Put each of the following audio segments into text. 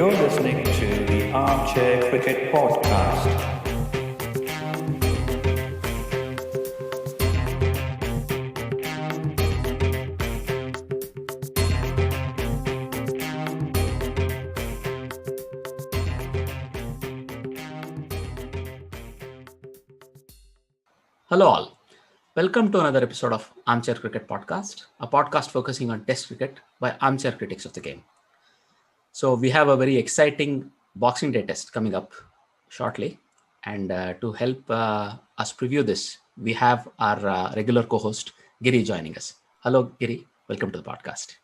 You're listening to the Armchair Cricket Podcast. Hello, all. Welcome to another episode of Armchair Cricket Podcast, a podcast focusing on Test cricket by armchair critics of the game. So, we have a very exciting Boxing Day test coming up shortly. And to help us preview this, we have our regular co host, Giri, joining us. Hello, Giri. Welcome to the podcast.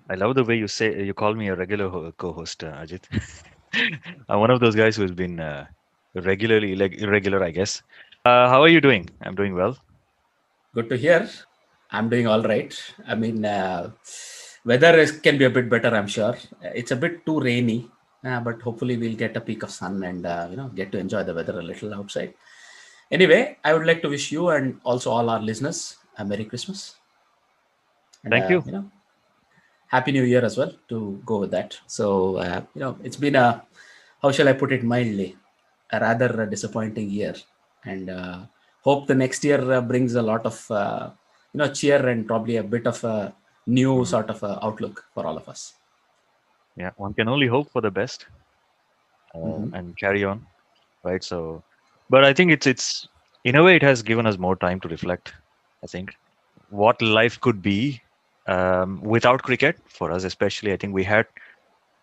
I love the way you call me a regular co-host, Ajit. I'm one of those guys who's been regularly irregular, I guess. How are you doing? I'm doing well. Good to hear. I'm doing all right. I mean, weather can be a bit better, I'm sure. It's a bit too rainy, but hopefully we'll get a peak of sun and get to enjoy the weather a little outside. Anyway, I would like to wish you and also all our listeners a Merry Christmas. And, Thank you. Happy New Year as well, to go with that. So, it's been a, how shall I put it mildly, a rather disappointing year. And hope the next year brings a lot of, cheer and probably a bit of a new sort of outlook for all of us. Yeah, one can only hope for the best and carry on, right? So, but I think it's in a way it has given us more time to reflect. I think what life could be without cricket for us, especially. I think we had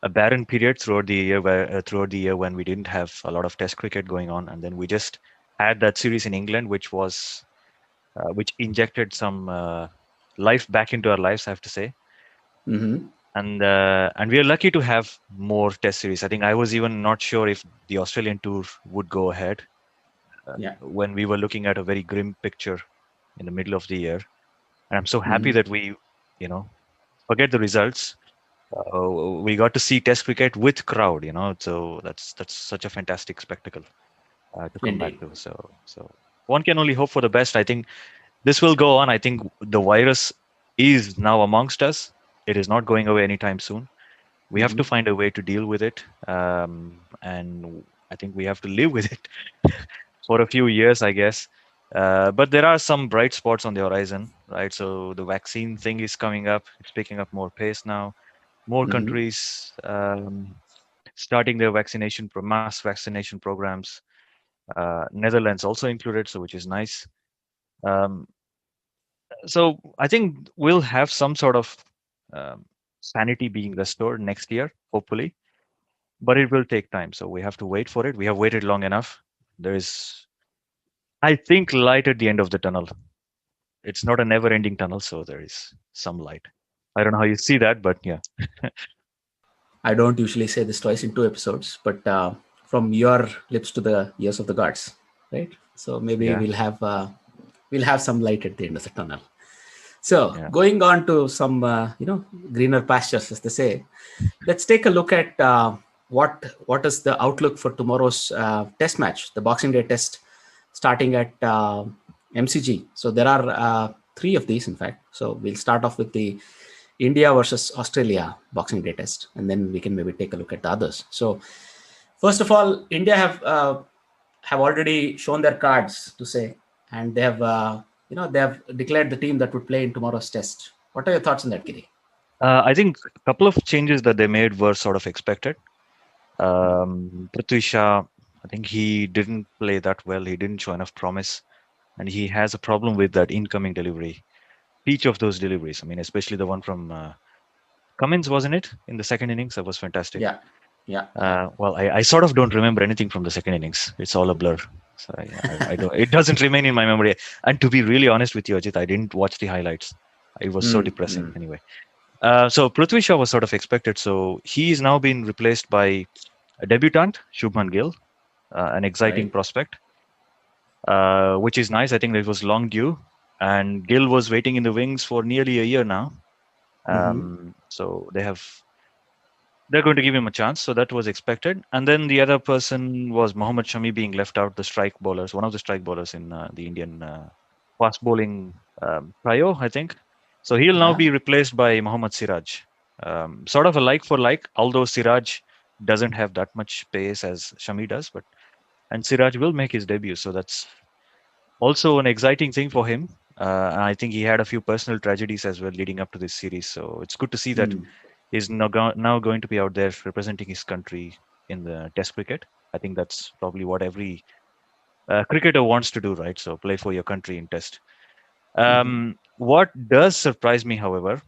a barren period throughout the year when we didn't have a lot of Test cricket going on, and then we just had that series in England, which injected some life back into our lives, I have to say. Mm-hmm. And we are lucky to have more Test series. I think I was even not sure if the Australian tour would go ahead when we were looking at a very grim picture in the middle of the year. And I'm so happy that we, forget the results. We got to see Test cricket with crowd, so that's such a fantastic spectacle to come back to. So one can only hope for the best. I think this will go on. I think the virus is now amongst us. It is not going away anytime soon. We have to find a way to deal with it. And I think we have to live with it for a few years, I guess. But there are some bright spots on the horizon, right? So the vaccine thing is coming up. It's picking up more pace now. More countries starting their mass vaccination programs. Netherlands also included, so which is nice. So I think we'll have some sort of sanity being restored next year, hopefully. But it will take time, so we have to wait for it. We have waited long enough. There is, I think, light at the end of the tunnel. It's not a never-ending tunnel, so there is some light. I don't know how you see that, but yeah. I don't usually say this twice in 2 episodes, but from your lips to the ears of the gods, right? So maybe we'll have some light at the end of the tunnel. So going on to some greener pastures, as they say, let's take a look at what is the outlook for tomorrow's test match, the Boxing Day test, starting at MCG. So there are 3 of these, in fact. So we'll start off with the India versus Australia Boxing Day test, and then we can maybe take a look at the others. So first of all, India have already shown their cards, to say, and they have declared the team that would play in tomorrow's test. What are your thoughts on that, Giri? I think a couple of changes that they made were sort of expected. Prithvi Shah, I think he didn't play that well. He didn't show enough promise, and he has a problem with that incoming delivery. Each of those deliveries, I mean, especially the one from Cummins, wasn't it, in the second innings? That was fantastic. Yeah. Well, I sort of don't remember anything from the second innings. It's all a blur. So I don't. It doesn't remain in my memory. And to be really honest with you, Ajit, I didn't watch the highlights. It was so depressing. Anyway, so Prithvi Shah was sort of expected. So he's now been replaced by a debutant, Shubman Gill, an exciting prospect, which is nice. I think it was long due. And Gill was waiting in the wings for nearly a year now. So they're going to give him a chance. So that was expected. And then the other person was Mohammad Shami being left out, one of the strike bowlers in the Indian fast bowling trio, I think. So he'll now be replaced by Mohammad Siraj. Sort of a like for like, although Siraj doesn't have that much pace as Shami does, and Siraj will make his debut, so that's also an exciting thing for him. And I think he had a few personal tragedies as well leading up to this series, so it's good to see that he's now going to be out there representing his country in the Test cricket. I think that's probably what every cricketer wants to do, right? So play for your country in Test. What does surprise me, however,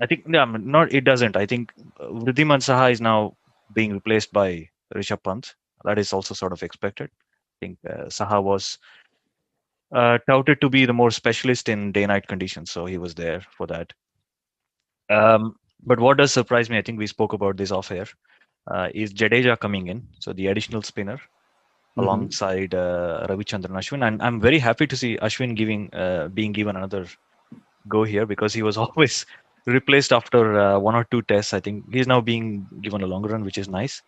I think not. It doesn't. I think Wriddhiman Saha is now being replaced by Rishabh Pant. That is also sort of expected. I think Saha was touted to be the more specialist in day-night conditions, so he was there for that. But what does surprise me, I think we spoke about this off air, is Jadeja coming in, so the additional spinner alongside Ravichandran Ashwin, and I'm very happy to see Ashwin being given another go here, because he was always replaced after one or two tests. I think he's now being given a longer run, which is nice.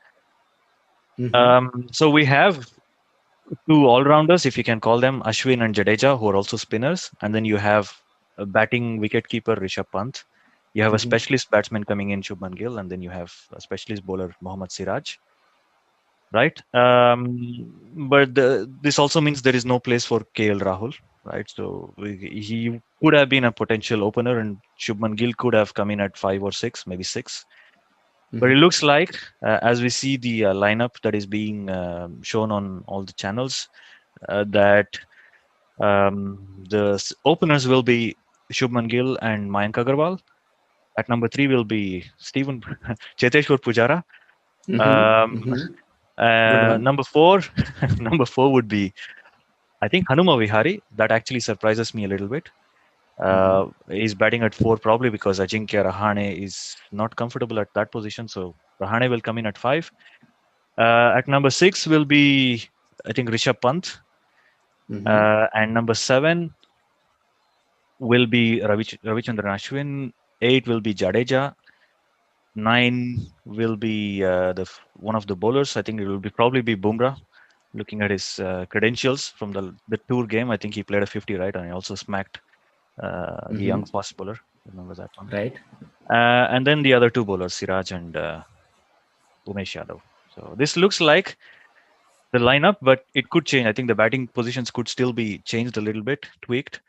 So we have two all-rounders, if you can call them, Ashwin and Jadeja, who are also spinners, and then you have a batting wicketkeeper Rishabh Pant. You have a specialist batsman coming in, Shubman Gill, and then you have a specialist bowler, Mohammad Siraj. Right, but this also means there is no place for KL Rahul, right? So he could have been a potential opener, and Shubman Gill could have come in at 5 or 6, maybe 6. But it looks like, as we see the lineup that is being shown on all the channels, that the openers will be Shubman Gill and Mayank Agarwal. At number 3 will be Stephen Cheteshwar Pujara. Number 4 would be, I think, Hanuma Vihari. That actually surprises me a little bit. He's batting at 4 probably because Ajinkya Rahane is not comfortable at that position, so Rahane will come in at 5. At number 6 will be, I think, Rishabh Pant. And number 7 will be Ravichandran Ashwin. 8 will be Jadeja. 9 will be one of the bowlers. I think it will probably be Bumrah. Looking at his credentials from the tour game, I think he played a 50, right? And he also smacked the young fast bowler. Remember that one, right? And then the other 2 bowlers, Siraj and Umesh Yadav. So this looks like the lineup, but it could change. I think the batting positions could still be changed a little bit, tweaked,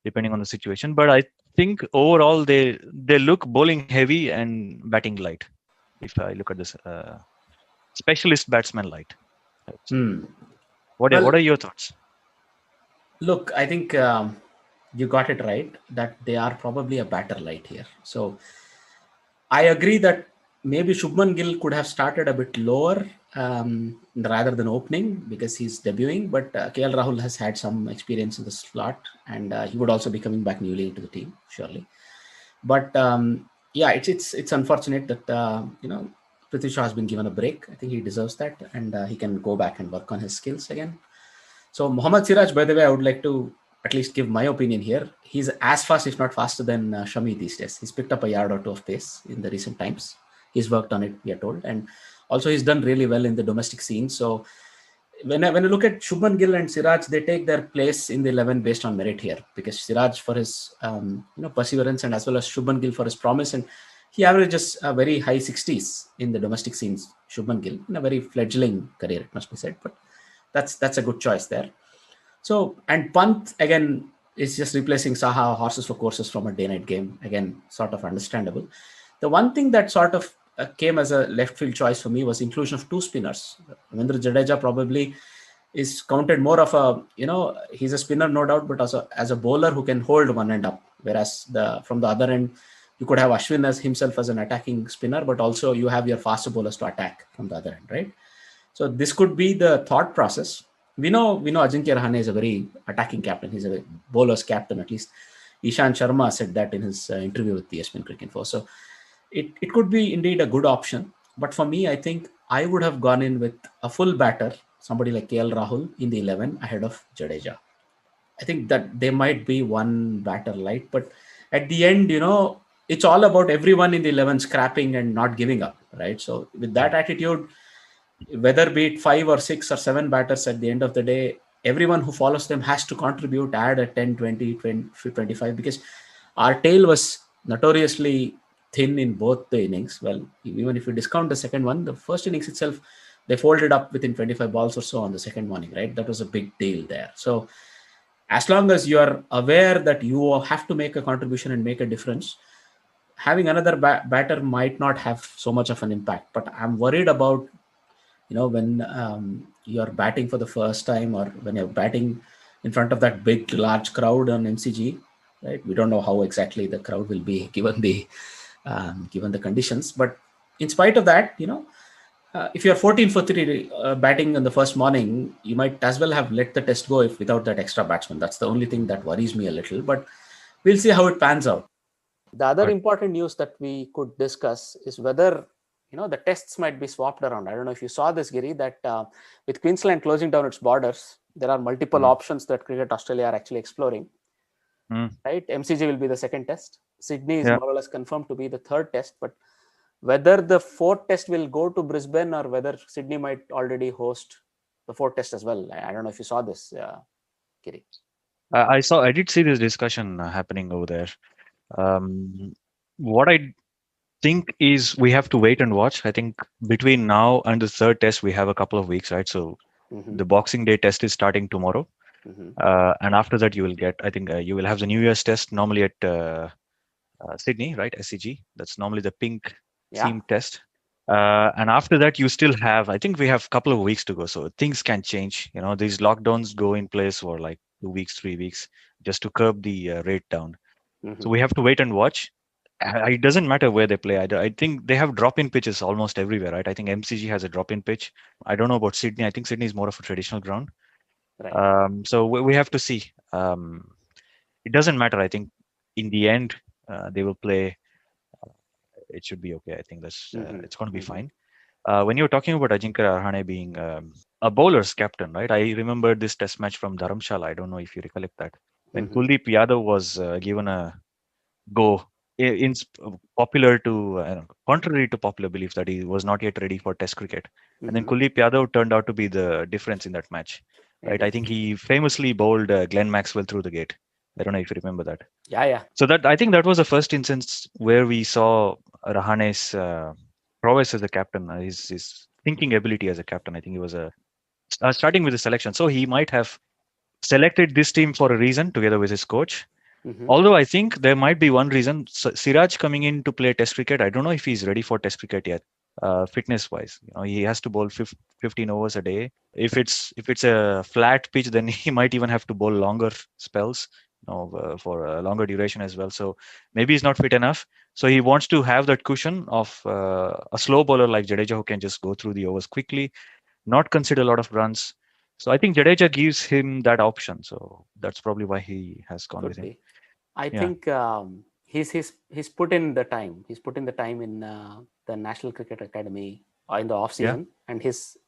depending on the situation. But I think overall they look bowling heavy and batting light. If I look at this specialist batsman light. What are your thoughts? Look, I think you got it right that they are probably a batter light here. So I agree that maybe Shubman Gill could have started a bit lower rather than opening because he's debuting. But KL Rahul has had some experience in the slot, and he would also be coming back newly into the team, surely. But yeah, it's unfortunate that Prithvi Shaw has been given a break. I think he deserves that, and he can go back and work on his skills again. So Mohammad Siraj, by the way, I would like to at least give my opinion here. He's as fast, if not faster, than Shami these days. He's picked up a yard or 2 of pace in the recent times. He's worked on it, we are told, and also he's done really well in the domestic scene. So when you look at Shubman Gill and Siraj, they take their place in the 11 based on merit here, because Siraj for his perseverance, and as well as Shubman Gill for his promise, and he averages a very high 60s in the domestic scenes. Shubman Gill in a very fledgling career, it must be said, but that's a good choice there. So, and Pant again is just replacing Saha, horses for courses from a day-night game. Again, sort of understandable. The one thing that sort of came as a left field choice for me was inclusion of 2 spinners. Ravindra Jadeja probably is counted more of a, he's a spinner, no doubt, but also as a bowler who can hold one end up. Whereas from the other end, you could have Ashwin as himself as an attacking spinner, but also you have your faster bowlers to attack from the other end, right? So this could be the thought process. We know Ajinkya Rahane is a very attacking captain. He's a bowler's captain, at least. Ishan Sharma said that in his interview with the ESPN Cricket Info. So it could be indeed a good option. But for me, I think I would have gone in with a full batter, somebody like KL Rahul in the 11 ahead of Jadeja. I think that they might be one batter light, but at the end, it's all about everyone in the 11 scrapping and not giving up, right? So with that attitude, whether be it 5 or 6 or 7 batters at the end of the day, everyone who follows them has to contribute, add a 10, 20, 25, because our tail was notoriously thin in both the innings. Well, even if you discount the second one, the first innings itself, they folded up within 25 balls or so on the second morning, right? That was a big deal there. So as long as you are aware that you have to make a contribution and make a difference, having another batter might not have so much of an impact. But I'm worried about, when you're batting for the first time, or when you're batting in front of that big, large crowd on MCG, right? We don't know how exactly the crowd will be given the conditions. But in spite of that, if you're 14 for 3 batting in the first morning, you might as well have let the test go if without that extra batsman. That's the only thing that worries me a little. But we'll see how it pans out. The other important news that we could discuss is whether the tests might be swapped around. I don't know if you saw this, Giri, that with Queensland closing down its borders, there are multiple options that Cricket Australia are actually exploring. Right? MCG will be the second test. Sydney is more or less confirmed to be the third test. But whether the fourth test will go to Brisbane or whether Sydney might already host the fourth test as well. I don't know if you saw this, Giri. I did see this discussion happening over there. What I think is we have to wait and watch. I think between now and the third test, we have a couple of weeks, right? So the Boxing Day test is starting tomorrow. And after that, you will get, I think you will have the New Year's test normally at Sydney, right? SCG. That's normally the pink theme test. And after that, you still have, I think we have a couple of weeks to go. So things can change. These lockdowns go in place for like 2 weeks, 3 weeks, just to curb the rate down. So we have to wait and watch. It doesn't matter where they play either. I think they have drop-in pitches almost everywhere, right? I think MCG has a drop-in pitch. I don't know about Sydney. I think Sydney is more of a traditional ground. Right. So we have to see. It doesn't matter. I think in the end, they will play. It should be okay. I think that's it's going to be fine. When you were talking about Ajinkya Rahane being a bowler's captain, right? I remember this test match from Dharamshala. I don't know if you recollect that. When Kuldeep Yadav was given a go, contrary to popular belief that he was not yet ready for Test cricket, and then Kuldeep Yadav turned out to be the difference in that match, right? I think he famously bowled Glenn Maxwell through the gate. I don't know if you remember that. Yeah. So I think that was the first instance where we saw Rahane's prowess as a captain, his thinking ability as a captain. I think he was starting with the selection, so he might have selected this team for a reason together with his coach. Although I think there might be one reason. Siraj coming in to play Test cricket, I don't know if he's ready for Test cricket yet, fitness-wise. He has to bowl 15 overs a day. If it's a flat pitch, then he might even have to bowl longer spells, for a longer duration as well. So maybe he's not fit enough. So he wants to have that cushion of a slow bowler like Jadeja who can just go through the overs quickly, not consider a lot of runs. So I think Jadeja gives him that option. So that's probably why he has gone with him. I think he's put in the time. He's put in the time in the National Cricket Academy in the off season, and his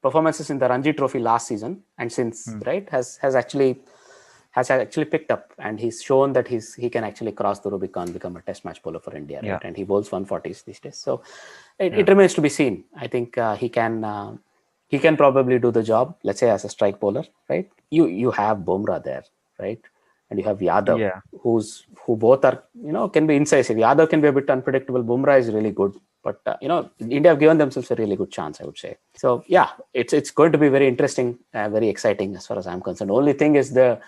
performances in the Ranji Trophy last season and since right has actually picked up, and he's shown that he can actually cross the Rubicon, become a Test match bowler for India, right? And he bowls 140s these days. So it remains to be seen. I think he can probably do the job. Let's say as a strike bowler, right? You have Bumrah there, right? And you have Yadav, who both are, can be incisive. Yadav can be a bit unpredictable. Bumrah is really good. But, India have given themselves a really good chance, I would say. So, it's going to be very interesting, very exciting as far as I'm concerned. The only thing is the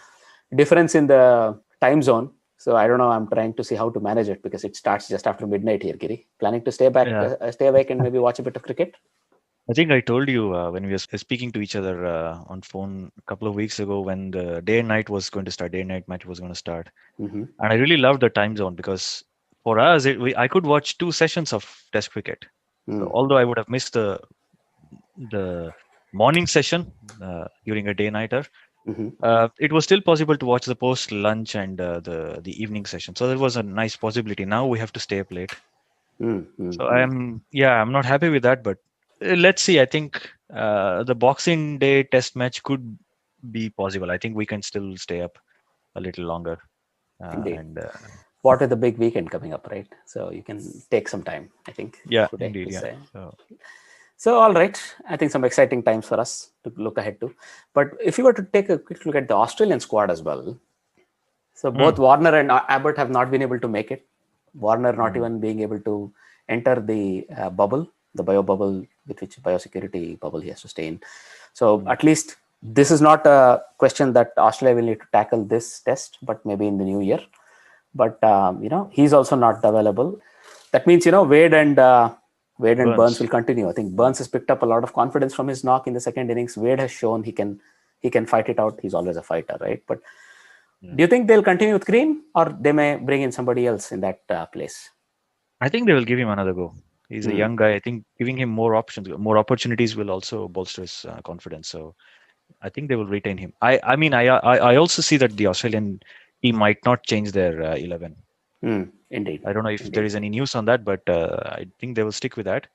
difference in the time zone. So, I don't know. I'm trying to see how to manage it because it starts just after midnight here, Giri. Planning to stay awake and maybe watch a bit of cricket? I think I told you when we were speaking to each other on phone a couple of weeks ago when the day and night was going to start, day and night match was going to start. And I really loved the time zone because for us, I could watch 2 sessions of Test cricket. So although I would have missed the morning session during a day-nighter, it was still possible to watch the post-lunch and the evening session. So there was a nice possibility. Now we have to stay up late. So I'm not happy with that, but let's see. I think the Boxing Day Test match could be possible. I think we can still stay up a little longer. And what with the big weekend coming up, right? So you can take some time, I think. Yeah, indeed. Yeah. So, all right. I think some exciting times for us to look ahead to. But if you were to take a quick look at the Australian squad as well, so both Warner and Abbott have not been able to make it. Warner not even being able to enter the bubble, the bio bubble, with which biosecurity bubble he has to stay in. So at least this is not a question that Australia will need to tackle this test, but maybe in the new year. But he's also not available. That means Wade and Burns will continue. I think Burns has picked up a lot of confidence from his knock in the second innings. Wade has shown he can fight it out. He's always a fighter, right? But do you think they'll continue with Green, or they may bring in somebody else in that place? I think they will give him another go. He's a young guy. I think giving him more options, more opportunities will also bolster his confidence. So I think they will retain him. I mean, I also see that the Australian team might not change their 11. Indeed. I don't know if there is any news on that, but I think they will stick with that.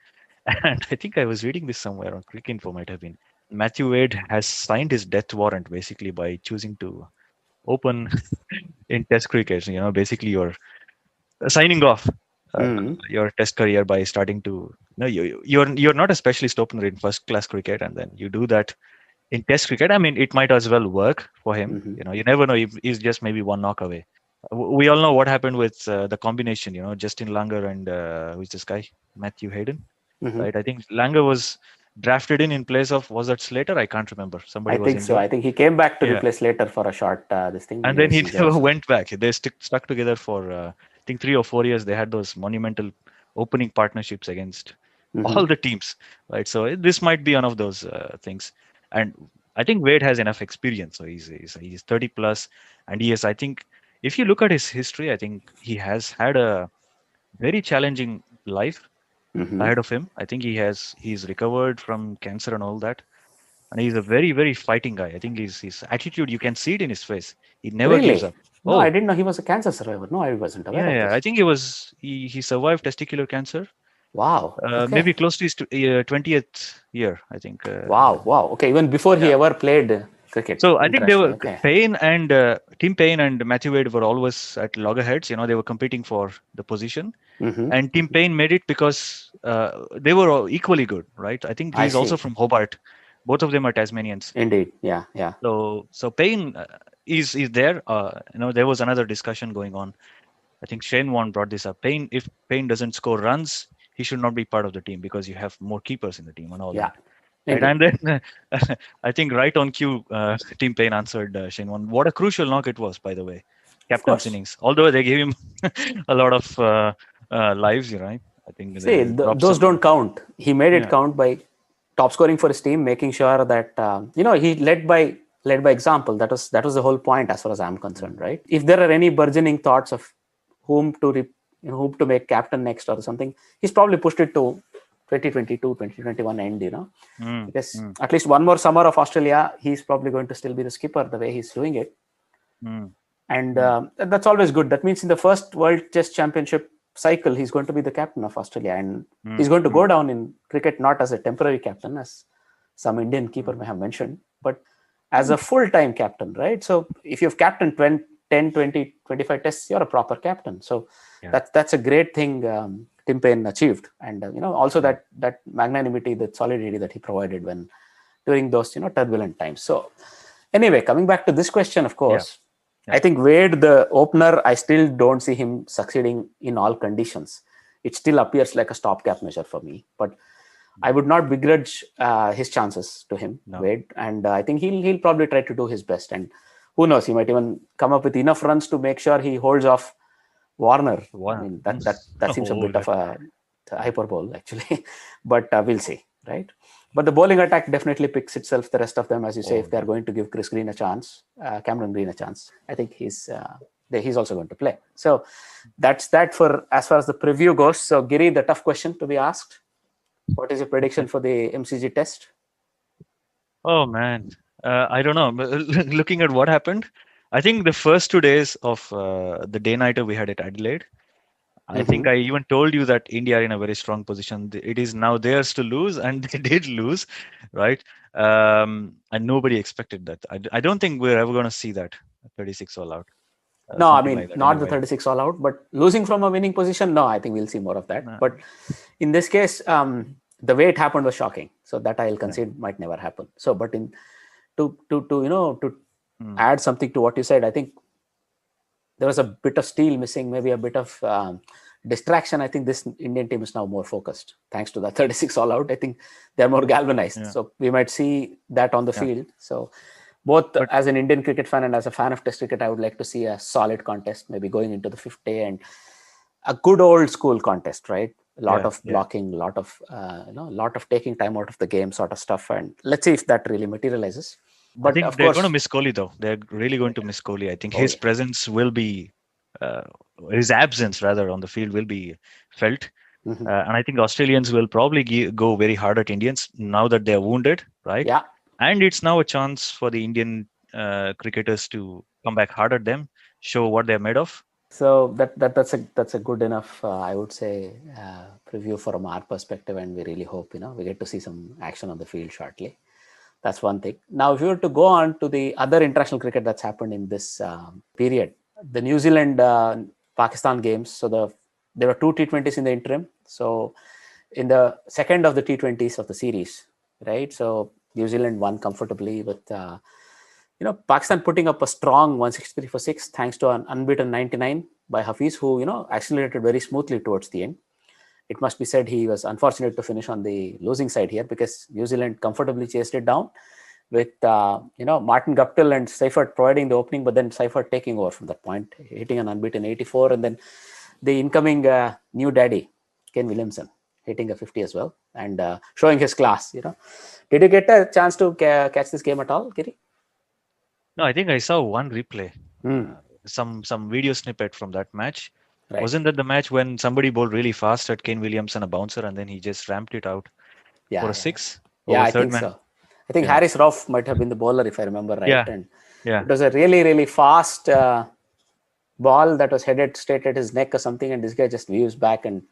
And I think I was reading this somewhere on Cricinfo, might have been. Matthew Wade has signed his death warrant basically by choosing to open in Test cricket. Basically you're signing off your Test career by starting to. You're not a specialist opener in first class cricket, and then you do that in Test cricket. I mean, it might as well work for him. You never know. He's just maybe one knock away. We all know what happened with the combination. Justin Langer and who's this guy, Matthew Hayden, right? I think Langer was drafted in place of, was that Slater? I can't remember. Somebody was injured. So. I think he came back to replace Slater for a short this thing. And then he never went back. They stuck together for I think 3 or 4 years. They had those monumental opening partnerships against all the teams, right? So this might be one of those things. And I think Wade has enough experience. So he's 30 plus, and he is, I think, if you look at his history, I think he has had a very challenging life ahead of him. I think he's recovered from cancer and all that, and he's a very, very fighting guy. I think his attitude, you can see it in his face. He never gives up. No, I didn't know he was a cancer survivor. No, I wasn't aware of this. I think he survived testicular cancer. Wow. Maybe close to his 20th year, I think. Wow. Okay, even before he ever played cricket. So I think they were Payne and Tim Payne and Matthew Wade were always at loggerheads. They were competing for the position, and Tim Payne made it because they were all equally good, right? I think he's also from Hobart. Both of them are Tasmanians. Indeed, yeah. So Payne is there. There was another discussion going on. I think Shane Warne brought this up. If Payne doesn't score runs, he should not be part of the team because you have more keepers in the team and all that. Right? And then I think right on cue, Tim Payne answered Shane Warne. What a crucial knock it was, by the way. Captain's innings. Although they gave him a lot of lives, right? I think those don't count. He made it count by top scoring for his team, making sure that he led by example. That was the whole point as far as I'm concerned, right? If there are any burgeoning thoughts of whom to make captain next or something, he's probably pushed it to 2022, 2021 end, because at least one more summer of Australia, he's probably going to still be the skipper the way he's doing it. And that's always good. That means in the first World Test Championship cycle, he's going to be the captain of Australia, and he's going to go down in cricket not as a temporary captain, as some Indian keeper may have mentioned, but as a full-time captain, right? So if you've captained 10, 20, 25 tests, you're a proper captain. So that's a great thing Tim Payne achieved. And, also that magnanimity, that solidity that he provided during those, turbulent times. So anyway, coming back to this question, of course, I think Wade, the opener, I still don't see him succeeding in all conditions. It still appears like a stopgap measure for me, but I would not begrudge his chances to him, Wade. And I think he'll probably try to do his best. And who knows, he might even come up with enough runs to make sure he holds off Warner. I mean, that seems a bit of a hyperbole, actually. But we'll see, right? But the bowling attack definitely picks itself, the rest of them, as you say, if they're going to give Cameron Green a chance. I think he's also going to play. So that's that for as far as the preview goes. So Giri, the tough question to be asked. What is your prediction for the MCG test? Oh, man. I don't know. Looking at what happened, I think the first 2 days of the day-nighter we had at Adelaide, I think I even told you that India are in a very strong position. It is now theirs to lose, and they did lose, right? And nobody expected that. I don't think we're ever going to see that 36 all out. No, I mean, like not anyway. The 36 all out, but losing from a winning position, no, I think we'll see more of that. But in this case, the way it happened was shocking. So that I'll concede might never happen. So, but to add something to what you said, I think there was a bit of steel missing, maybe a bit of distraction, I think this Indian team is now more focused. Thanks to that 36 all out, I think they're more galvanized. Yeah. So we might see that on the field. So both as an Indian cricket fan and as a fan of Test cricket, I would like to see a solid contest, maybe going into the 5th day, and a good old school contest, right? A lot of blocking, lot of taking time out of the game sort of stuff. And let's see if that really materializes. But I think of they're course, going to miss Kohli, though. They're really going to miss Kohli. I think his presence will be, his absence rather on the field will be felt. And I think Australians will probably go very hard at Indians now that they're wounded, right? Yeah. And it's now a chance for the Indian cricketers to come back hard at them, show what they're made of. So that's a good enough, I would say, preview from our perspective, and we really hope we get to see some action on the field shortly. That's one thing. Now, if you were to go on to the other international cricket that's happened in this period, the New Zealand Pakistan games. So there were 2 T20s in the interim. So in the second of the T20s of the series, right? So New Zealand won comfortably with Pakistan putting up a strong 163 for 6 thanks to an unbeaten 99 by Hafiz, who accelerated very smoothly towards the end. It must be said he was unfortunate to finish on the losing side here, because New Zealand comfortably chased it down with Martin Guptill and Seifert providing the opening, but then Seifert taking over from that point, hitting an unbeaten 84, and then the incoming new daddy, Ken Williamson, hitting a 50 as well, and showing his class. Did you get a chance to catch this game at all, Giri? No, I think I saw one replay, some video snippet from that match. Right. Wasn't that the match when somebody bowled really fast at Kane Williamson, a bouncer, and then he just ramped it out for a 6? Yeah, I think so. I think Harris Rauf might have been the bowler, if I remember right. Yeah. And it was a really, really fast ball that was headed straight at his neck or something, and this guy just weaves back and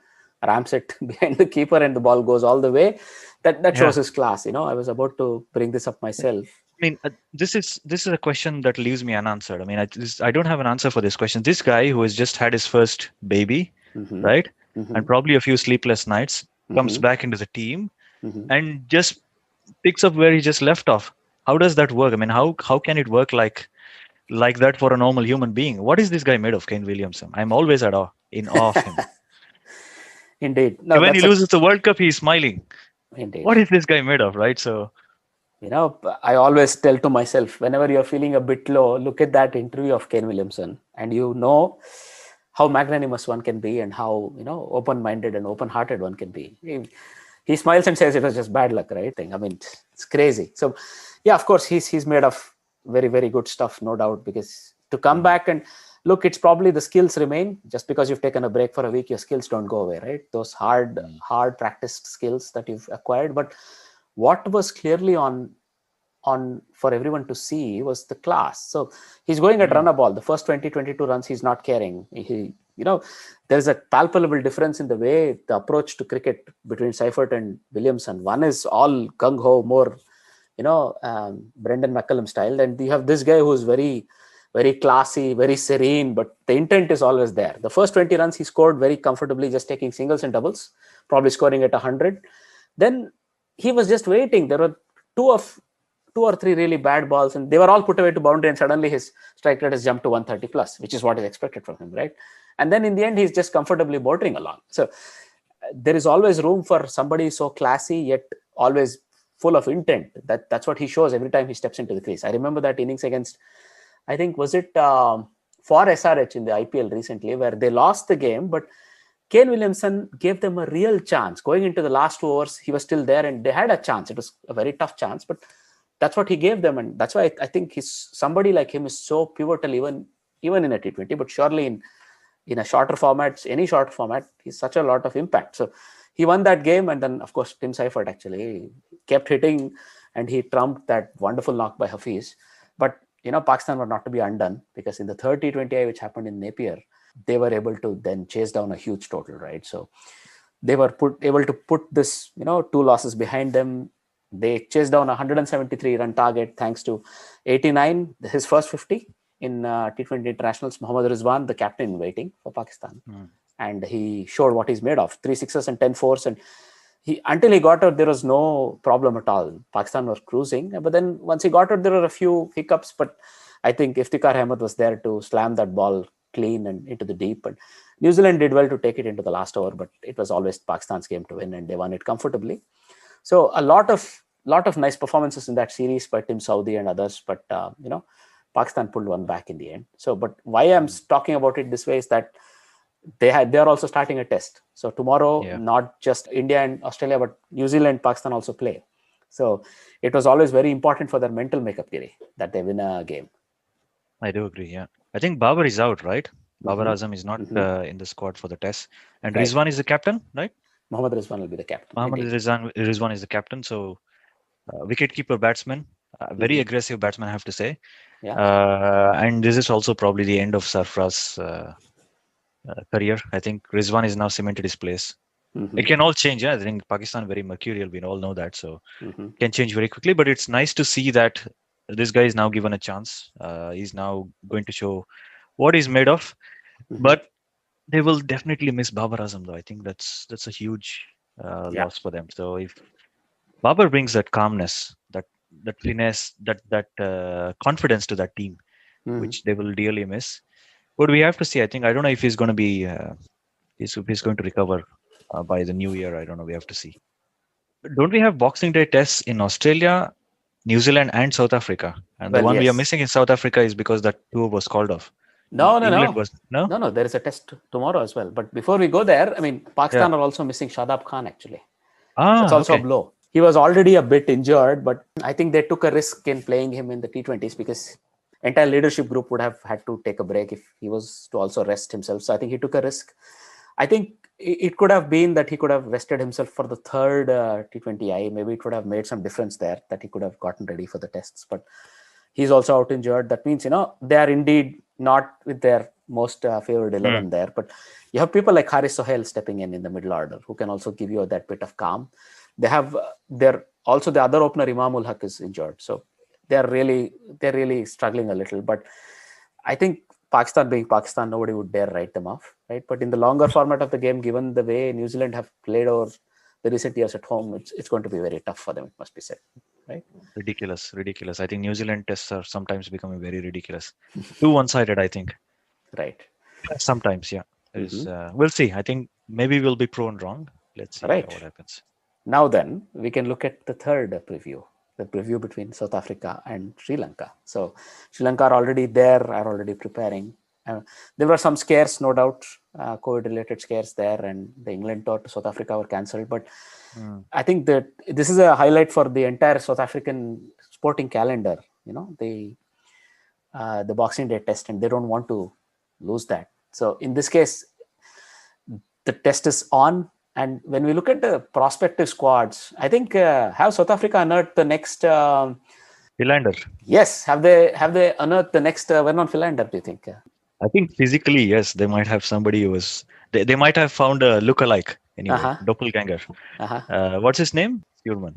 ramps it behind the keeper, and the ball goes all the way. That shows his class. I was about to bring this up myself. I mean, this is a question that leaves me unanswered. I mean, I don't have an answer for this question. This guy who has just had his first baby, right, and probably a few sleepless nights, comes back into the team and just picks up where he just left off. How does that work? I mean, how can it work like that for a normal human being? What is this guy made of, Kane Williamson? I'm always in awe of him. Indeed. No, when he loses the World Cup, he's smiling. Indeed. What is this guy made of, right? So. I always tell to myself, whenever you're feeling a bit low, look at that interview of Kane Williamson, and how magnanimous one can be, and how open-minded and open-hearted one can be. He smiles and says it was just bad luck, right? I mean, it's crazy. So, yeah, of course, he's made of very, very good stuff, no doubt, because to come back and look, it's probably the skills remain. Just because you've taken a break for a week, your skills don't go away, right? Those hard practiced skills that you've acquired, but what was clearly on for everyone to see was the class. So he's going at run a ball. The first 22 runs, he's not caring. There's a palpable difference in the way the approach to cricket between Seifert and Williamson. One is all gung-ho, more, Brendan McCullum style. And you have this guy who's very, very classy, very serene, but the intent is always there. The first 20 runs, he scored very comfortably, just taking singles and doubles, probably scoring at 100. Then he was just waiting. There were two or three really bad balls, and they were all put away to boundary, and suddenly his strike rate has jumped to 130 plus, which is what is expected from him, right? And then in the end, he's just comfortably motoring along. So there is always room for somebody so classy, yet always full of intent. That's what he shows every time he steps into the crease. I remember that innings against, I think, was it for SRH in the IPL recently, where they lost the game, but Kane Williamson gave them a real chance. Going into the last 2 overs, he was still there and they had a chance. It was a very tough chance, but that's what he gave them. And that's why I think somebody like him is so pivotal, even in a T20, but surely in a shorter format, any shorter format, he's such a lot of impact. So he won that game. And then, of course, Tim Seifert actually kept hitting, and he trumped that wonderful knock by Hafiz. But, Pakistan were not to be undone, because in the third T20I, which happened in Napier, they were able to then chase down a huge total, right? So they were able to put this, 2 losses behind them. They chased down a 173 run target thanks to 89, his first 50 in T20 internationals. Mohammad Rizwan, the captain in waiting for Pakistan. And he showed what he's made of, 3 sixes and 10 fours. And until he got out, there was no problem at all. Pakistan was cruising. But then once he got out, there were a few hiccups. But I think Iftikhar Ahmed was there to slam that ball clean and into the deep. And New Zealand did well to take it into the last over, but it was always Pakistan's game to win, and they won it comfortably. So a lot of nice performances in that series by Tim Southee and others, but Pakistan pulled one back in the end. So, but why I'm talking about it this way is that they're also starting a test. So tomorrow, not just India and Australia, but New Zealand, Pakistan also play. So it was always very important for their mental makeup, Giri, that they win a game. I do agree. Yeah, I think Babar is out, right? Babar Azam is not in the squad for the test, and Rizwan is the captain, right? Mohammad Rizwan will be the captain. Mohammad Rizwan is the captain. So wicket-keeper batsman, very aggressive batsman, I have to say. Yeah. And this is also probably the end of Sarfraz career. I think Rizwan is now cemented his place. It can all change. I think Pakistan very mercurial. We all know that, so it can change very quickly. But it's nice to see that this guy is now given a chance. He's now going to show what he's made of. But they will definitely miss Babar Azam, though. I think that's a huge loss for them. So if Babar brings that calmness, that finesse, that confidence to that team, which they will dearly miss. But we have to see. I don't know if he's going to be he's going to recover by the new year. I don't know. We have to see. Don't we have Boxing Day tests in Australia, New Zealand, and South Africa? And the one we are missing in South Africa is because that tour was called off. No. No. There is a test tomorrow as well. But before we go there, I mean, Pakistan are also missing Shadab Khan actually. That's also a blow. He was already a bit injured, but I think they took a risk in playing him in the T20s because entire leadership group would have had to take a break if he was to also rest himself. So I think he took a risk. I think it could have been that he could have rested himself for the third T20I. Maybe it would have made some difference there, that he could have gotten ready for the tests. But he's also out injured. That means, they are indeed not with their most favored 11 there. But you have people like Haris Sohail stepping in the middle order who can also give you that bit of calm. They have also the other opener, Imamul Haq, is injured. So they're really struggling a little. But I think Pakistan being Pakistan, nobody would dare write them off, right? But in the longer format of the game, given the way New Zealand have played over the recent years at home, it's going to be very tough for them, it must be said, right? Ridiculous. I think New Zealand tests are sometimes becoming very ridiculous. Too one-sided, I think. Right. Sometimes, yeah. We'll see. I think maybe we'll be proven wrong. Let's see what happens. Now then, we can look at the third preview, the preview between South Africa and Sri Lanka. So Sri Lanka are already there, are already preparing. There were some scares, no doubt, COVID-related scares there, and the England tour to South Africa were cancelled. But I think that this is a highlight for the entire South African sporting calendar, the Boxing Day test, and they don't want to lose that. So in this case, the test is on. And when we look at the prospective squads, I think have South Africa unearthed the next Philander? Yes, have they unearthed the next Vernon Philander? Do you think? I think physically, yes, they might have somebody who was. They might have found a lookalike anyway, doppelganger. What's his name? Sturman.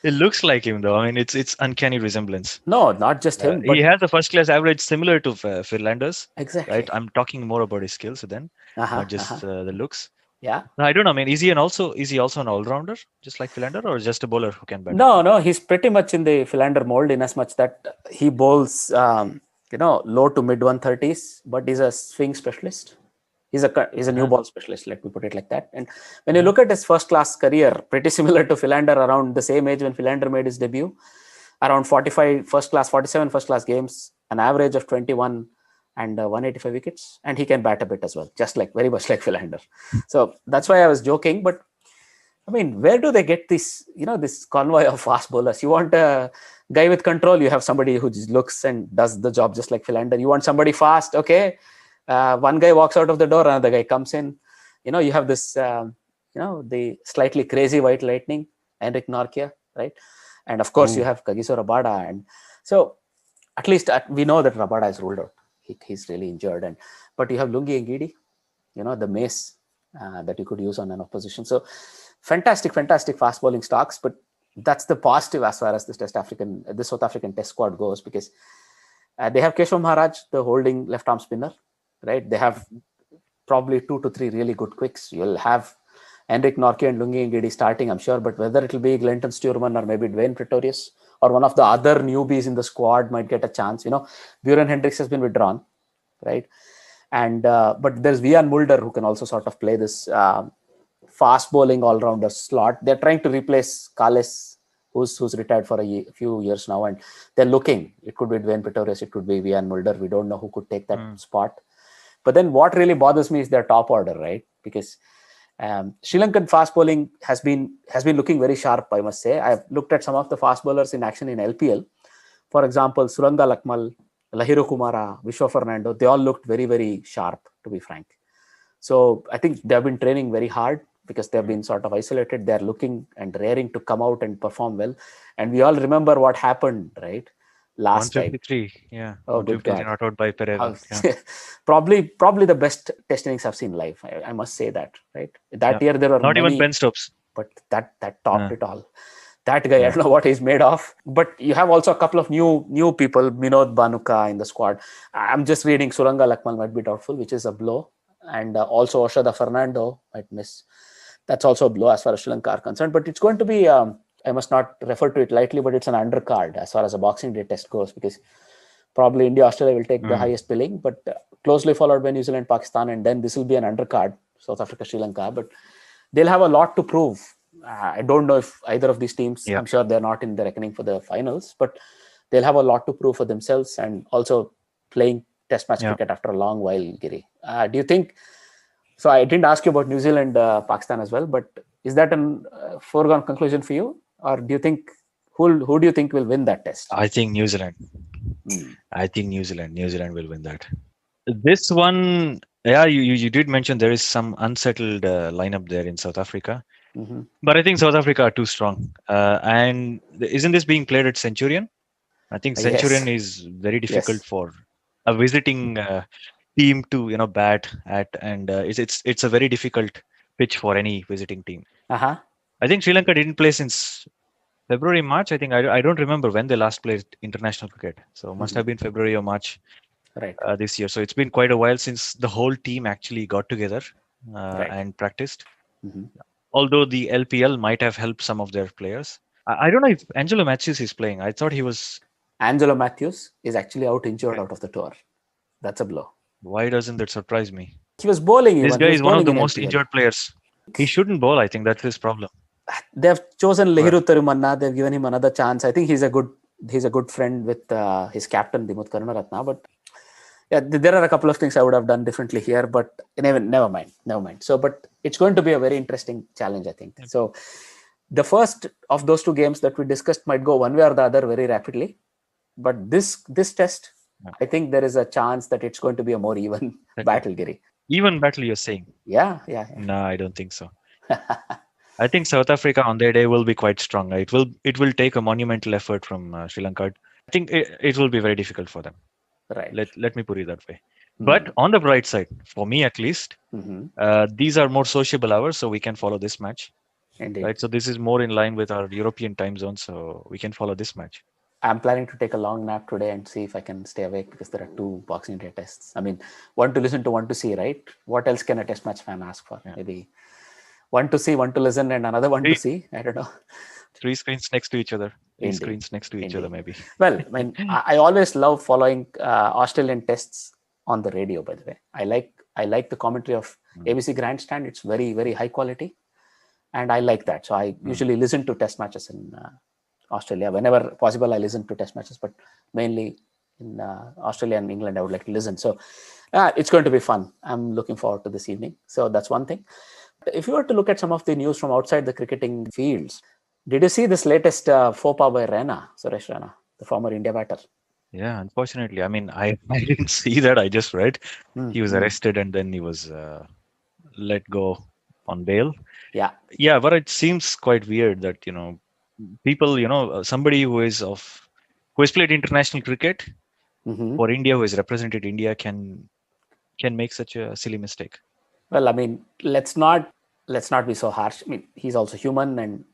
It looks like him though. I mean, it's uncanny resemblance. No, not just him. He has a first-class average similar to Philander's. Exactly. Right. I'm talking more about his skills then, not just the looks. Yeah. I don't know. I mean, is he also an all-rounder, just like Philander, or just a bowler who can bat? No. He's pretty much in the Philander mold in as much that he bowls, low to mid 130s, but he's a swing specialist. He's a new ball specialist. Let me put it like that. And when you look at his first-class career, pretty similar to Philander, around the same age when Philander made his debut, around 47 first-class games, an average of 21. And 185 wickets, and he can bat a bit as well, very much like Philander. So that's why I was joking. But I mean, where do they get this convoy of fast bowlers? You want a guy with control, you have somebody who just looks and does the job just like Philander. You want somebody fast, okay? One guy walks out of the door, another guy comes in. You have this, the slightly crazy white lightning, Henrik Nortje, right? And of course, you have Kagiso Rabada. And so at least we know that Rabada is ruled out. He's really injured, but you have Lungi Ngidi, the mace that you could use on an opposition. So fantastic fast bowling stocks. But that's the positive as far as this South African test squad goes, because they have Keshav Maharaj, the holding left arm spinner, right? They have probably 2 to 3 really good quicks. You'll have Henrik Nortje and Lungi Ngidi starting, I'm sure, but whether it'll be Glenton Sturman or maybe Dwayne Pretorius or one of the other newbies in the squad might get a chance. Buren Hendricks has been withdrawn, right? And but there's Vian Mulder who can also sort of play this fast bowling all-rounder slot. They're trying to replace Kallis, who's retired for a few years now, and they're looking. It could be Dwayne Pretorius, it could be Vian Mulder. We don't know who could take that spot. But then what really bothers me is their top order, right? Because Sri Lankan fast bowling has been looking very sharp, I must say. I've looked at some of the fast bowlers in action in LPL. For example, Suranga Lakmal, Lahiru Kumara, Vishwa Fernando, they all looked very, very sharp, to be frank. So I think they've been training very hard because they've been sort of isolated. They're looking and raring to come out and perform well. And we all remember what happened, right? Last 153, time. Yeah. Oh, good God. Not out by Pereira. Yeah. probably the best test innings I've seen live. I must say that, right? That year there were not even Ben Stokes. But that topped it all. That guy, I don't know what he's made of. But you have also a couple of new people, Minod Banuka in the squad. I'm just reading Suranga Lakmal might be doubtful, which is a blow. And also Oshada Fernando might miss. That's also a blow as far as Sri Lanka are concerned. But it's going to be, I must not refer to it lightly, but it's an undercard as far as a Boxing Day test goes, because probably India, Australia will take the highest billing, but closely followed by New Zealand, Pakistan, and then this will be an undercard, South Africa, Sri Lanka. But they'll have a lot to prove. I don't know if either of these teams, I'm sure they're not in the reckoning for the finals, but they'll have a lot to prove for themselves, and also playing test match cricket after a long while, Giri. Do you think, so I didn't ask you about New Zealand, Pakistan as well, but is that a foregone conclusion for you? Or do you think, who do you think will win that test? I think New Zealand. I think New Zealand will win that. This one, you did mention there is some unsettled lineup there in South Africa. But I think South Africa are too strong. And isn't this being played at Centurion? I think Centurion is very difficult for a visiting team to bat at, and it's a very difficult pitch for any visiting team. I think Sri Lanka didn't play since February, March. I think I don't remember when they last played international cricket. So must have been February or March this year. So it's been quite a while since the whole team actually got together and practiced. Although the LPL might have helped some of their players. I don't know if Angelo Matthews is playing. I thought he was. Angelo Matthews is actually out injured out of the tour. That's a blow. Why doesn't that surprise me? He was bowling. This guy is one of the most injured players. He shouldn't bowl. I think that's his problem. They've chosen Lahiru Thirumanna. They've given him another chance. I think he's a good friend with his captain Dimuth Karunaratne. But yeah, there are a couple of things I would have done differently here. But never mind. So, but it's going to be a very interesting challenge, I think. So, the first of those two games that we discussed might go one way or the other very rapidly. But this test, I think there is a chance that it's going to be a more even battle, Giri. Even battle, you're saying? Yeah. No, I don't think so. I think South Africa on their day will be quite strong. It will take a monumental effort from Sri Lanka. I think it will be very difficult for them. Right. Let me put it that way. But on the bright side, for me at least, these are more sociable hours, so we can follow this match. Indeed. Right. So this is more in line with our European time zone, so we can follow this match. I'm planning to take a long nap today and see if I can stay awake, because there are two Boxing Day tests. I mean, one to listen to, one to see, right? What else can a test match fan ask for? Maybe one to see, one to listen, and another one to see. I don't know. 3 screens next to each other. 3 screens next to each other, maybe. Well, I mean, I always love following Australian tests on the radio, by the way. I like the commentary of ABC Grandstand. It's very, very high quality. And I like that. So I usually listen to test matches in Australia. Whenever possible, I listen to test matches, but mainly in Australia and England, I would like to listen. So it's going to be fun. I'm looking forward to this evening. So that's one thing. If you were to look at some of the news from outside the cricketing fields, did you see this latest faux pas by Raina, Suresh Raina, the former India batter? Yeah, unfortunately. I mean, I didn't see that. I just read he was arrested and then he was let go on bail. Yeah, but it seems quite weird that, people, somebody who has played international cricket for India, who has represented India, can make such a silly mistake. Well, I mean, let's not be so harsh. I mean, he's also human and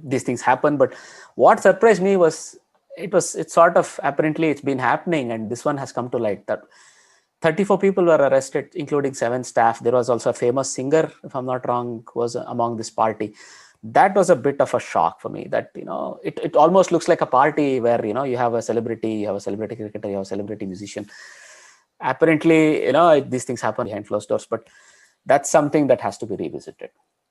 these things happen. But what surprised me was it's sort of, apparently it's been happening, and this one has come to light that 34 people were arrested, including 7 staff. There was also a famous singer, if I'm not wrong, who was among this party. That was a bit of a shock for me, that, it almost looks like a party where, you have a celebrity cricketer, you have a celebrity musician. apparently, these things happen behind closed doors, but that's something that has to be revisited.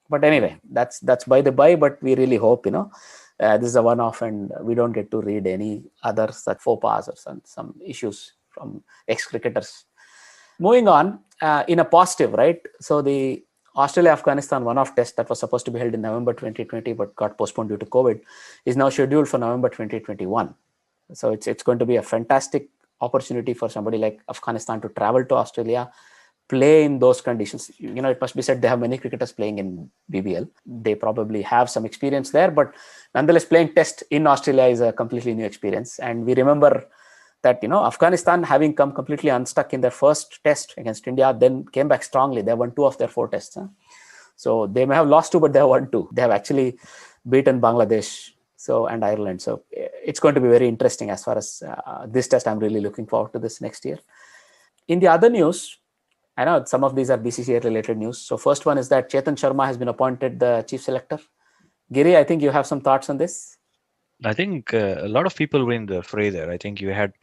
But anyway, that's by the by, but we really hope, this is a one-off and we don't get to read any other such faux pas or some issues from ex-cricketers. Moving on, in a positive, right? So the Australia-Afghanistan one-off test that was supposed to be held in November 2020 but got postponed due to COVID is now scheduled for November 2021. So it's going to be a fantastic opportunity for somebody like Afghanistan to travel to Australia, play in those conditions. It must be said they have many cricketers playing in BBL. They probably have some experience there, but nonetheless, playing test in Australia is a completely new experience. And we remember that, Afghanistan, having come completely unstuck in their first test against India, then came back strongly. They won 2 of their 4 tests. So they may have lost 2, but they have won 2. They have actually beaten Bangladesh and Ireland. So it's going to be very interesting as far as this test. I'm really looking forward to this next year. In the other news, I know some of these are BCCI related news. So first one is that Chetan Sharma has been appointed the chief selector. Giri, I think you have some thoughts on this. I think a lot of people were in the fray there. I think you had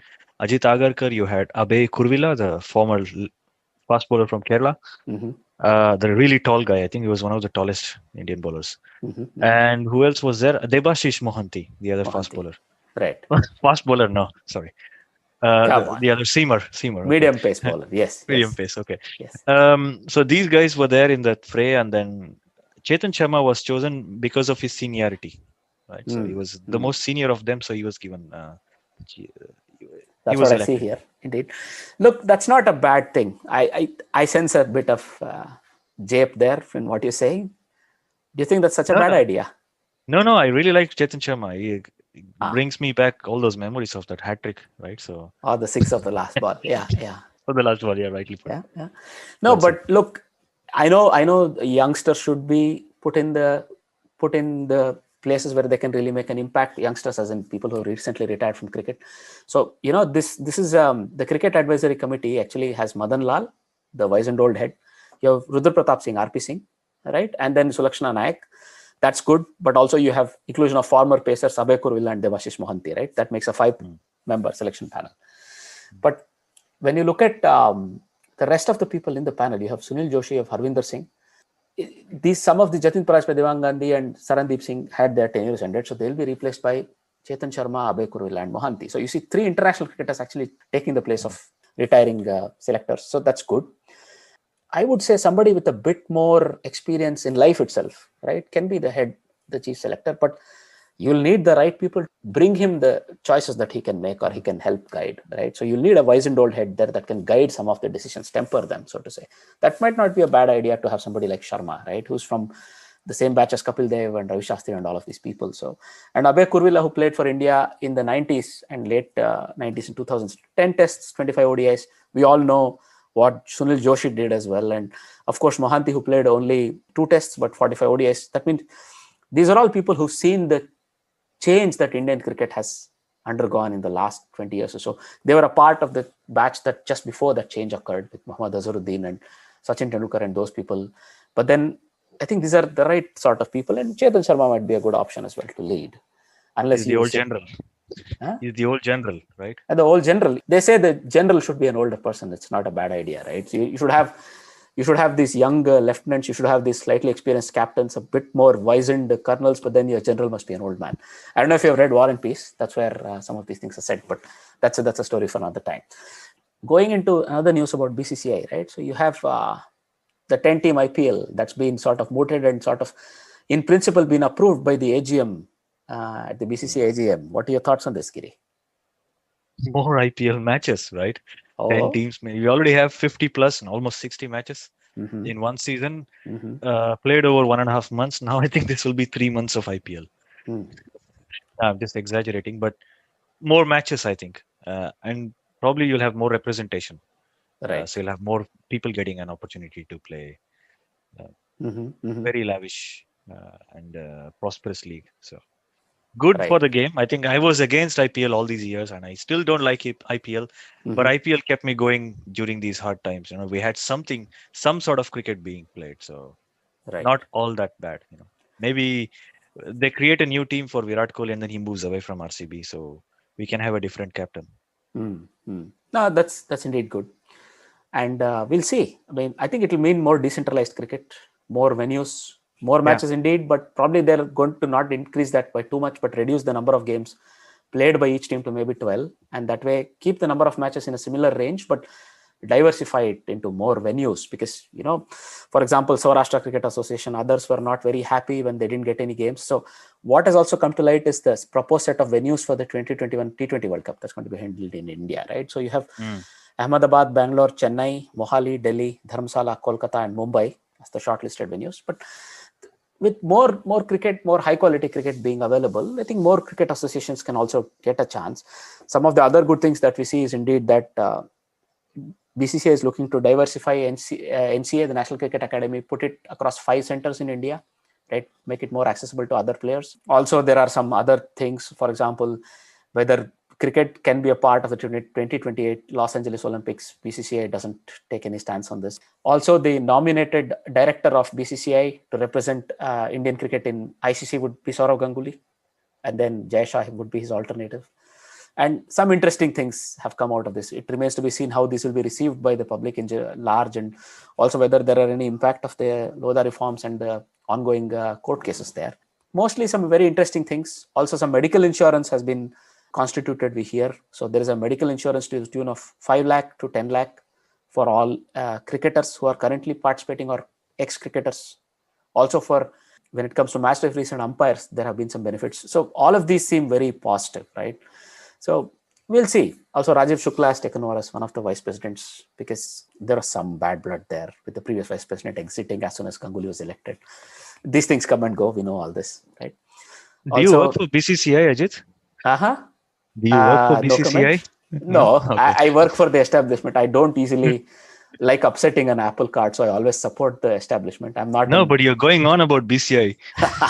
Ajit Agarkar, you had Abhay Kurvilla, the former fast bowler from Kerala. The really tall guy. I think he was one of the tallest Indian bowlers. And who else was there? Debashish Mohanty, the other fast bowler. Right. Fast bowler, no, sorry. The other seamer. Medium pace bowler, yes. Medium pace, okay. Yes. So these guys were there in that fray, and then Chetan Sharma was chosen because of his seniority. Right, so he was the most senior of them, so he was given. That's what I see here. Indeed, look, that's not a bad thing. I sense a bit of jape there in what you're saying. Do you think that's such a bad idea? No, I really like Chetan Sharma. He brings me back all those memories of that hat trick, right? So the 6 of the last ball, yeah. For the last ball, yeah, rightly put. Yeah. No, but look, I know youngsters should be put in the places where they can really make an impact. Youngsters, as in people who recently retired from cricket. So this is the Cricket Advisory Committee actually has Madan Lal, the wise and old head. You have Rudra Pratap Singh, RP Singh, right, and then Sulakshana Nayak. That's good, but also you have inclusion of former pacers Abhay Kurvilla and Debashish Mohanty, right? That makes a 5-member selection panel. But when you look at the rest of the people in the panel, you have Sunil Joshi, you have Harvinder Singh. Some of the Jatin Parajpay, Devang Gandhi and Sarandeep Singh had their tenures ended, so they'll be replaced by Chetan Sharma, Abhay Kurvilla and Mohanty. So you see 3 international cricketers actually taking the place of retiring selectors. So that's good. I would say somebody with a bit more experience in life itself, right, can be the chief selector, but you'll need the right people to bring him the choices that he can make or he can help guide, right? So you'll need a wise and old head there that can guide some of the decisions, temper them, so to say. That might not be a bad idea to have somebody like Sharma, right, who's from the same batch as Kapil Dev and Ravi Shastri and all of these people. So, and Abhay Kurvilla, who played for India in the 90s and late 90s and 2000s, 10 tests, 25 ODIs. We all know what Sunil Joshi did as well. And of course, Mohanty, who played only 2 tests, but 45 ODIs. That means these are all people who've seen the change that Indian cricket has undergone in the last 20 years or so. They were a part of the batch that just before that change occurred with Mohammad Azharuddin and Sachin Tendulkar and those people. But then I think these are the right sort of people, and Chetan Sharma might be a good option as well to lead. Unless he's the old general. He's the old general, right? And the old general. They say the general should be an older person. It's not a bad idea, right? So you should have these young lieutenants. You should have these slightly experienced captains, a bit more wizened colonels, but then your general must be an old man. I don't know if you have read War and Peace. That's where some of these things are said, but that's a story for another time. Going into another news about BCCI, right? So you have the 10-team IPL that's been sort of mooted and sort of, in principle, been approved by the AGM at the BCCI AGM. What are your thoughts on this, Giri? More IPL matches, right? 10 teams. We already have 50 plus and almost 60 matches in one season. Played over 1.5 months. Now I think this will be 3 months of IPL. I'm just exaggerating, but more matches, I think. And probably you'll have more representation. Right. So you'll have more people getting an opportunity to play. Very lavish and prosperous league. So good for the game. I think I was against IPL all these years, and I still don't like IPL. But IPL kept me going during these hard times. We had some sort of cricket being played. So not all that bad. Maybe they create a new team for Virat Kohli and then he moves away from RCB. So we can have a different captain. No, that's indeed good. And we'll see. I mean, I think it will mean more decentralized cricket, more venues, more matches indeed, but probably they're going to not increase that by too much, but reduce the number of games played by each team to maybe 12. And that way, keep the number of matches in a similar range, but diversify it into more venues. Because, for example, Saurashtra Cricket Association, others were not very happy when they didn't get any games. So what has also come to light is the proposed set of venues for the 2021 T20 World Cup that's going to be handled in India, right? So you have Ahmedabad, Bangalore, Chennai, Mohali, Delhi, Dharamsala, Kolkata, and Mumbai as the shortlisted venues. But with more cricket, more high quality cricket being available, I think more cricket associations can also get a chance. Some of the other good things that we see is indeed that BCCI is looking to diversify NCA, the National Cricket Academy, put it across 5 centers in India, right? Make it more accessible to other players. Also, there are some other things, for example, whether cricket can be a part of the 2028 Los Angeles Olympics. BCCI doesn't take any stance on this. Also, the nominated director of BCCI to represent Indian cricket in ICC would be Saurav Ganguly, and then Jai Shah would be his alternative. And some interesting things have come out of this. It remains to be seen how this will be received by the public in large, and also whether there are any impact of the Lodha reforms and the ongoing court cases there. Mostly some very interesting things. Also, some medical insurance has been constituted, we hear. So there is a medical insurance to the tune of 5 lakh to 10 lakh for all cricketers who are currently participating or ex-cricketers. Also for when it comes to match referees and umpires, there have been some benefits. So all of these seem very positive, right? So we'll see. Also, Rajiv Shukla has taken over as one of the vice presidents because there was some bad blood there with the previous vice president exiting as soon as Ganguly was elected. These things come and go. We know all this, right? Do you work for BCCI, Ajit? Do you work for BCCI? No, okay. I work for the establishment. I don't easily like upsetting an apple cart, so I always support the establishment. I'm not. No, but you're going on about BCCI.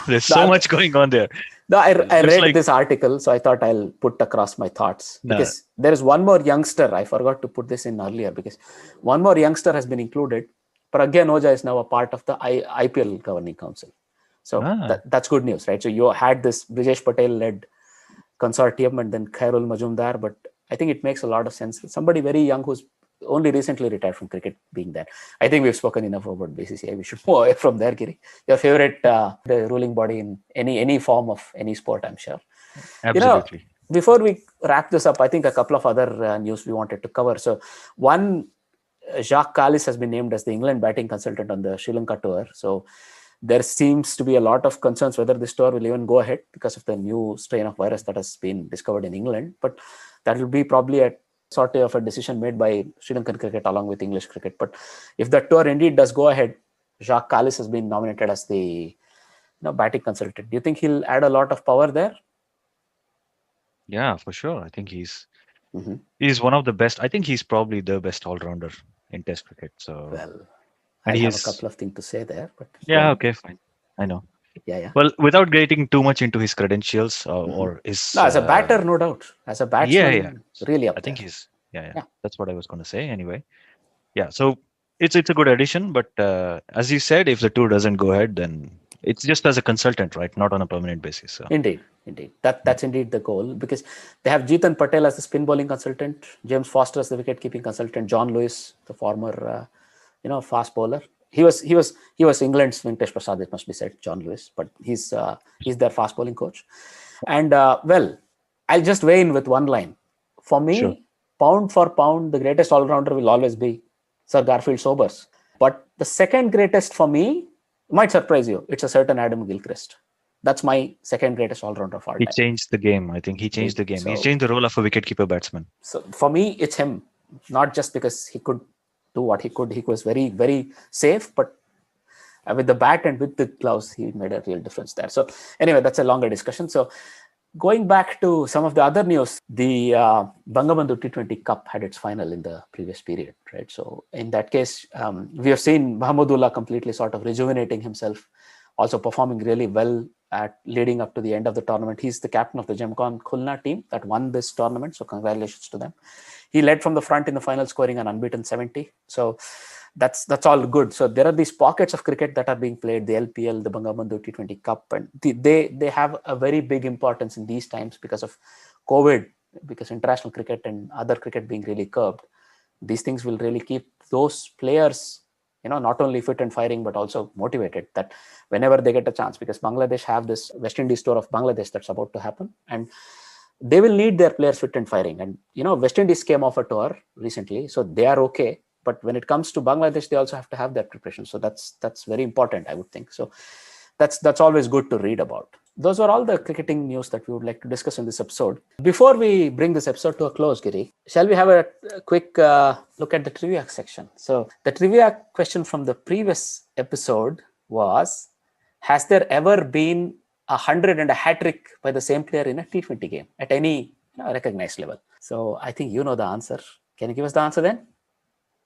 There's so much going on there. No, I read this article, so I thought I'll put across my thoughts. Because there is one more youngster. I forgot to put this in earlier because one more youngster has been included. Pragyan Oja is now a part of the IPL governing council. So that's good news, right? So you had this Brijesh Patel-led consortium and then Khairul Majumdar, but I think it makes a lot of sense. Somebody very young who's only recently retired from cricket being there. I think we've spoken enough about BCCI. We should move away from there, Giri. Your favorite the ruling body in any form of any sport, I'm sure. Absolutely. Before we wrap this up, I think a couple of other news we wanted to cover. So one, Jacques Kallis has been named as the England batting consultant on the Sri Lanka tour. So there seems to be a lot of concerns whether this tour will even go ahead because of the new strain of virus that has been discovered in England. But that will be probably a sort of a decision made by Sri Lankan cricket along with English cricket. But if the tour indeed does go ahead, Jacques Kallis has been nominated as the batting consultant. Do you think he'll add a lot of power there? Yeah, for sure. I think he's one of the best. I think he's probably the best all-rounder in Test cricket. So I have a couple of things to say there. But okay, fine. I know. Yeah. Well, without getting too much into his credentials or his... No, as a batter, no doubt. As a batsman, really up I think he's... Yeah. That's what I was going to say anyway. Yeah, so it's a good addition. But as you said, if the tour doesn't go ahead, then it's just as a consultant, right? Not on a permanent basis. So. Indeed. That's indeed the goal, because they have Jeetan Patel as the spin bowling consultant, James Foster as the wicket keeping consultant, John Lewis, the former, fast bowler. He was England's Venkatesh Prasad, it must be said, John Lewis, but he's their fast bowling coach. And I'll just weigh in with one line. For me, pound for pound, the greatest all-rounder will always be Sir Garfield Sobers. But the second greatest for me might surprise you. It's a certain Adam Gilchrist. That's my second greatest all-rounder of all time. He changed the game. I think he changed the game. So, he changed the role of a wicket-keeper batsman. So for me, it's him. Not just because he could do what he could. He was very, very safe, but with the bat and with the gloves, he made a real difference there. So anyway, that's a longer discussion. So going back to some of the other news, the Bangabandhu T20 Cup had its final in the previous period, right? So in that case, we have seen Mahmudullah completely sort of rejuvenating himself, also performing really well at leading up to the end of the tournament. He's the captain of the Gemcon Khulna team that won this tournament. So congratulations to them. He led from the front in the final, scoring an unbeaten 70. So that's all good. So there are these pockets of cricket that are being played, the LPL, the Bangabandhu T20 Cup, and they have a very big importance in these times because of COVID, because international cricket and other cricket being really curbed. these things will really keep those players, not only fit and firing, but also motivated, that whenever they get a chance, because Bangladesh have this West Indies tour of Bangladesh that's about to happen, and they will need their players fit and firing. And, West Indies came off a tour recently, so they are okay. But when it comes to Bangladesh, they also have to have that preparation. So that's very important, I would think. So that's always good to read about. Those are all the cricketing news that we would like to discuss in this episode. Before we bring this episode to a close, Giri, shall we have a quick look at the trivia section? So the trivia question from the previous episode was, has there ever been 100 and a hat-trick by the same player in a T20 game at any recognized level? So I think you know the answer. Can you give us the answer then?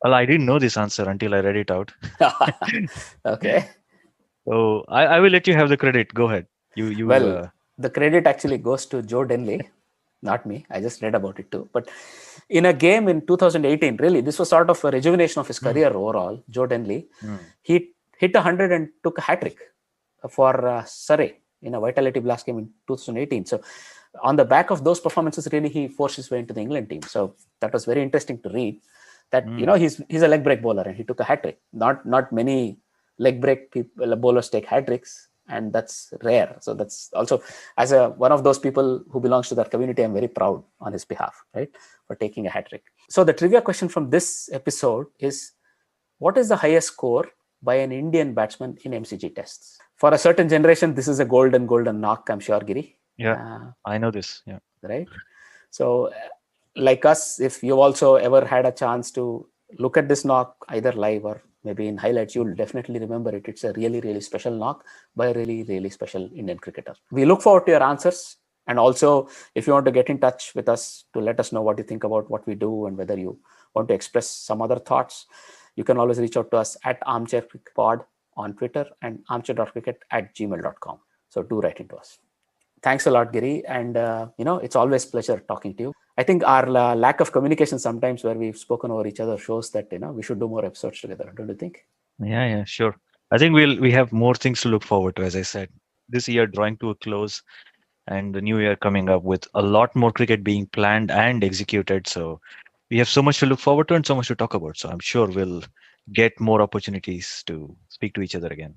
Well, I didn't know this answer until I read it out. Okay. So I will let you have the credit. Go ahead. The credit actually goes to Joe Denley, not me. I just read about it too. But in a game in 2018, really, this was sort of a rejuvenation of his career overall. Joe Denley, he hit 100 and took a hat-trick for Surrey in a Vitality Blast game in 2018. So on the back of those performances, really, he forced his way into the England team. So that was very interesting to read. That he's a leg break bowler and he took a hat-trick. Not many leg break bowlers take hat-tricks, and that's rare. So that's also, as one of those people who belongs to that community, I'm very proud on his behalf, right, for taking a hat-trick. So the trivia question from this episode is, what is the highest score by an Indian batsman in MCG tests? For a certain generation, this is a golden knock, I'm sure, Giri. Yeah, I know this. Yeah. Right. So like us, if you've also ever had a chance to look at this knock either live or maybe in highlights, you'll definitely remember it. It's a really, really special knock by a really, really special Indian cricketer. We look forward to your answers. And also, if you want to get in touch with us to let us know what you think about what we do and whether you want to express some other thoughts, you can always reach out to us at Armchair Cricket Pod on Twitter and armchair.cricket@gmail.com. So do write into us. Thanks a lot, Giri. And, it's always a pleasure talking to you. I think our lack of communication sometimes where we've spoken over each other shows that, we should do more episodes together. Don't you think? Yeah, sure. I think we have more things to look forward to, as I said. This year drawing to a close and the new year coming up with a lot more cricket being planned and executed. So we have so much to look forward to and so much to talk about. So I'm sure we'll get more opportunities to speak to each other again.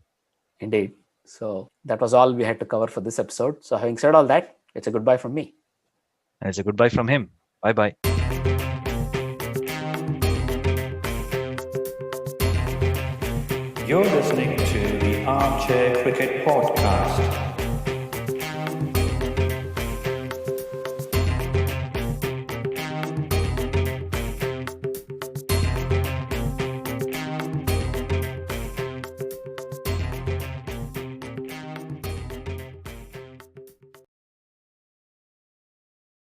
Indeed. So that was all we had to cover for this episode. So having said all that, it's a goodbye from me. And it's a goodbye from him. Bye-bye. You're listening to the Armchair Cricket Podcast.